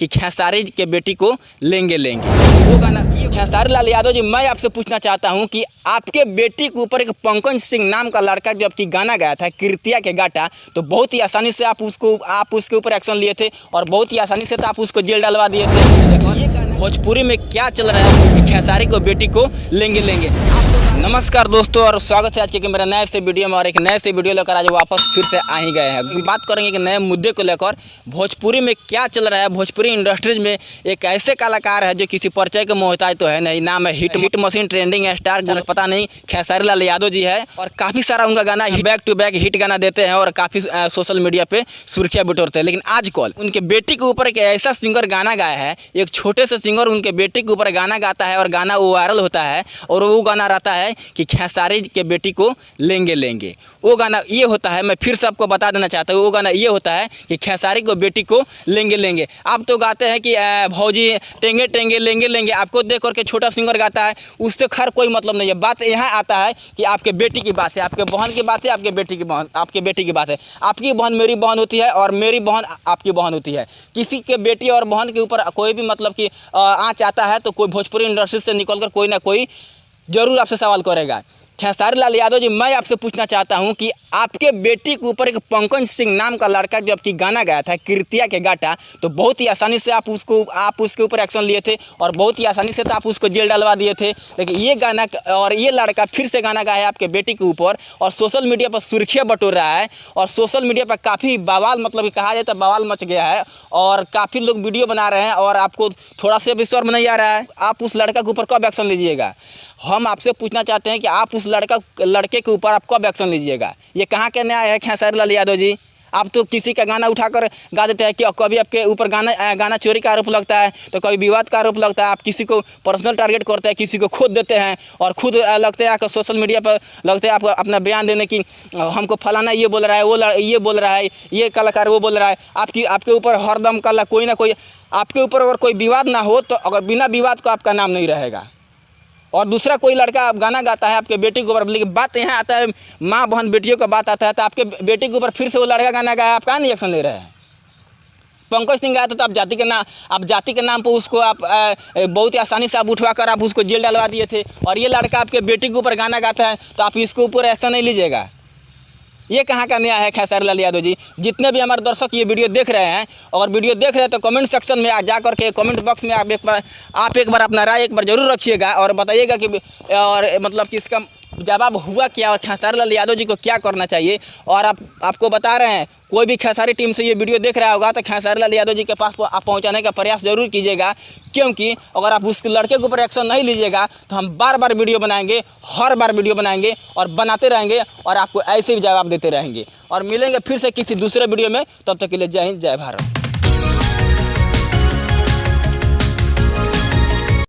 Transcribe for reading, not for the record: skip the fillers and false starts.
कि खेसारी के बेटी को लेंगे लेंगे। वो गाना ये खेसारी लाल यादव जी, मैं आपसे पूछना चाहता हूं कि आपके बेटी के ऊपर एक पंकज सिंह नाम का लड़का जब कि गाना गाया था कृतिया के गाटा, तो बहुत ही आसानी से आप उसके ऊपर एक्शन लिए थे और बहुत ही आसानी से तो आप उसको जेल डलवा दिए थे। लेकिन ये गाना भोजपुरी में क्या चल रहा है कि खेसारी को बेटी को लेंगे लेंगे। नमस्कार दोस्तों, और स्वागत है आज के मेरा नए से वीडियो में। और एक नए से वीडियो लेकर आज वापस फिर से आ ही गए हैं। बात करेंगे कि नए मुद्दे को लेकर भोजपुरी में क्या चल रहा है। भोजपुरी इंडस्ट्रीज में एक ऐसे कलाकार है जो किसी परिचय के मोहताज तो है नहीं, नाम है हिट मशीन ट्रेंडिंग स्टार, जो पता नहीं खेसारी लाल यादव जी है। और काफ़ी सारा उनका गाना बैक टू बैक हिट गाना देते हैं और काफ़ी सोशल मीडिया पे सुर्खियाँ बिटोरते हैं। लेकिन आजकल उनके बेटी के ऊपर एक ऐसा सिंगर गाना गाया है, एक छोटे से सिंगर उनके बेटी के ऊपर गाना गाता है और गाना वो वायरल होता है। और वो गाना रहता है कि खेसारी के बेटी को लेंगे लेंगे। वो गाना ये होता है, मैं फिर से आपको बता देना चाहता हूँ, वो गाना ये होता है कि खेसारी को बेटी को लेंगे लेंगे। आप तो गाते हैं कि भौजी टेंगे टेंगे लेंगे लेंगे, आपको देख करके छोटा सिंगर गाता है, उससे खैर कोई मतलब नहीं है। बात यहाँ आता है कि आपके बेटी की बात है, आपके बहन की बात है, आपके बेटी की बात है। आपकी बहन मेरी बहन होती है और मेरी बहन आपकी बहन होती है। किसी के बेटी और बहन के ऊपर कोई भी मतलब कि आँच आता है तो कोई भोजपुरी इंडस्ट्री से निकल कर कोई ना कोई जरूर आपसे सवाल करेगा। खेसारी लाल यादव जी, मैं आपसे पूछना चाहता हूं कि आपके बेटी के ऊपर एक पंकज सिंह नाम का लड़का जब कि गाना गाया था कृतिया के गाटा, तो बहुत ही आसानी से आप उसके ऊपर एक्शन लिए थे और बहुत ही आसानी से तो आप उसको जेल डलवा दिए थे। लेकिन ये गाना और ये लड़का फिर से गाना गाया है आपके बेटी के ऊपर और सोशल मीडिया पर सुर्खियाँ बटोर रहा है। और सोशल मीडिया पर काफ़ी बवाल, मतलब कहा जाए तो बवाल मच गया है और काफ़ी लोग वीडियो बना रहे हैं। और आपको थोड़ा सा भी शर्म नहीं आ रहा है? आप उस लड़का के ऊपर कब एक्शन लीजिएगा? हम आपसे पूछना चाहते हैं कि आप उस लड़के के ऊपर आप कब एक्शन लीजिएगा? ये कहाँ के न्याय है खेसारी लाल यादव जी? आप तो किसी का गाना उठाकर गा देते हैं कि कभी आपके ऊपर गाना चोरी का आरोप लगता है, तो कभी विवाद का आरोप लगता है। आप किसी को पर्सनल टारगेट करते हैं, किसी को खुद देते हैं और खुद लगते हैं सोशल मीडिया पर लगते हैं आपको अपना बयान देने की, हमको फलाना ये बोल रहा है, वो ये बोल रहा है, ये कलाकार वो बोल रहा है। आपके ऊपर हरदम कल कोई ना कोई आपके ऊपर अगर कोई विवाद ना हो तो अगर बिना विवाद का आपका नाम नहीं रहेगा। और दूसरा कोई लड़का गाना गाता है आपके बेटी के ऊपर, लेकिन बात यहाँ आता है माँ बहन बेटियों का बात आता है, तो आपके बेटी के ऊपर फिर से वो लड़का गाना गाया, आप कहाँ नहीं एक्शन ले रहे हैं? पंकज सिंह गाया था तो आप जाति के नाम पर उसको आप बहुत ही आसानी से आप उठवा कर आप उसको जेल डलवा दिए थे। और ये लड़का आपके बेटी के ऊपर गाना गाता है तो आप इसके ऊपर एक्शन नहीं लीजिएगा। ये कहाँ का न्याय है खेसारी लाल यादव जी? जितने भी हमारे दर्शक ये वीडियो देख रहे हैं, अगर वीडियो देख रहे हैं तो कमेंट सेक्शन में जा करके कमेंट बॉक्स में आप एक बार अपना राय जरूर रखिएगा और बताइएगा कि और मतलब कि इसका जवाब हुआ क्या और खेसारी लाल यादव जी को क्या करना चाहिए। और आपको बता रहे हैं, कोई भी खेसारी टीम से ये वीडियो देख रहा होगा तो खेसारी लाल यादव जी के पास आप पहुंचाने का प्रयास जरूर कीजिएगा, क्योंकि अगर आप उस लड़के के ऊपर एक्शन नहीं लीजिएगा तो हम बार बार वीडियो बनाएंगे, हर बार वीडियो बनाएंगे और बनाते रहेंगे और आपको ऐसे ही जवाब देते रहेंगे। और मिलेंगे फिर से किसी दूसरे वीडियो में, तब तक के लिए जय हिंद जय भारत।